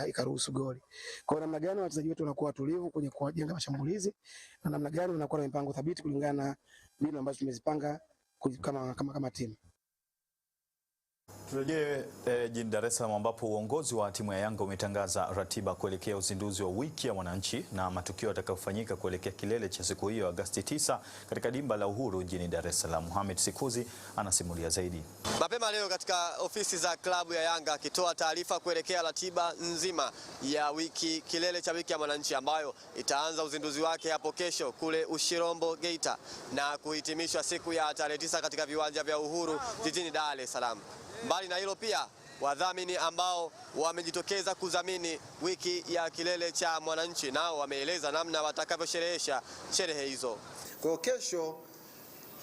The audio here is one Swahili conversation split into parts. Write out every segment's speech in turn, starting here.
ikaruhusu goli. Kwa namna gani wachezaji wetu wanakuwa tulivu kwenye kujenga mashambulizi na namna gani wanakuwa na mipango thabiti kulingana na mbinu ambazo tumezipanga kama timu. Turejee jijini Dar es Salaam ambapo uongozi wa timu ya Yanga umetangaza ratiba kuelekea uzinduzi wa wiki ya wananchi na matukio yatakayofanyika kuelekea kilele cha siku hiyo Agosti 9 katika dimba la Uhuru jijini Dar es Salaam. Mohamed Sikuzi anasimulia zaidi. Mapema leo katika ofisi za klabu ya Yanga akitoa taarifa kuelekea ratiba nzima ya kilele cha wiki ya wananchi ambayo itaanza uzinduzi wake hapo kesho kule Ushirombo Geita na kuhitimishwa siku ya tarehe 9 katika viwanja vya Uhuru jijini Dar es Salaam. Mbali na hilo pia wadhamini ambao wamejitokeza kudhamini wiki ya kilele cha mwananchi nao wameeleza namna watakavyosherehesha sherehe hizo. Kwa kesho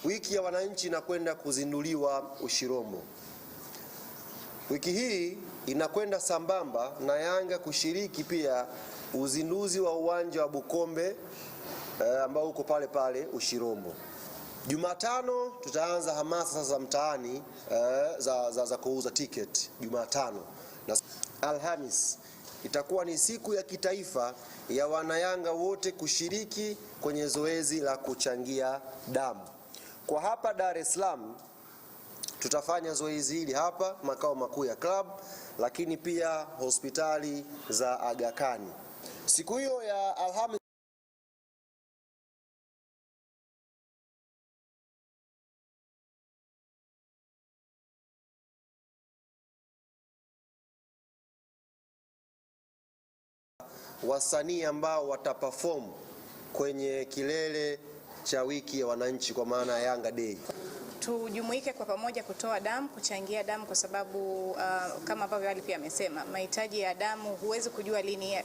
wiki ya wananchi inakwenda kuzinduliwa Ushirombo. Wiki hii inakwenda sambamba na Yanga kushiriki pia uzinduzi wa uwanja wa Bukombe ambao uko pale pale Ushirombo. Jumatano tutaanza hamasa sasa za mtaani za kuuza tiketi Jumatano, na Alhamis itakuwa ni siku ya kitaifa ya wanayanga wote kushiriki kwenye zoezi la kuchangia damu. Kwa hapa Dar es Salaam tutafanya zoezi hili hapa makao makuu ya club, lakini pia hospitali za Aga Khan. Siku hiyo ya Alhamis wasanii ambao wataperform kwenye kilele cha wiki ya wananchi kwa maana ya Yanga Day. Tujumuike kwa pamoja kutoa damu, kuchangia damu kwa sababu kama ambavyo wali pia amesema, mahitaji ya damu huwezi kujua lini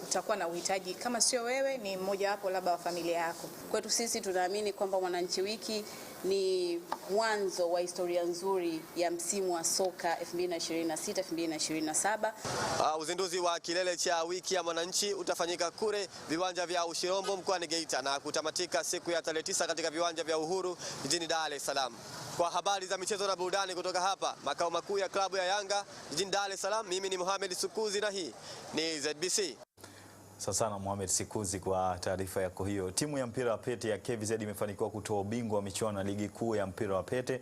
utakuwa na uhitaji, kama sio wewe ni mmoja wapo labda wa familia yako. Kwetu sisi tunaamini kwamba Wananchi Wiki ni mwanzo wa historia nzuri ya msimu wa soka 2026-2027. Uzinduzi wa kilele cha wiki ya mwananchi utafanyika kule viwanja vya Ushirombo mkoani Geita na kutamatika siku ya tarehe 9 katika viwanja vya Uhuru jijini Dar es Salaam. Kwa habari za michezo na burudani kutoka hapa makao makuu ya klabu ya Yanga jijini Dar es Salaam, mimi ni Mohamed Sikuzi na hii ni ZBC. Sasa na Mohamed Sikuzi kwa taarifa yako hiyo. Timu ya mpira wa pete ya KVZ imefanikiwa kutoa ubingwa wa michuano ya ligi kuu ya mpira wa pete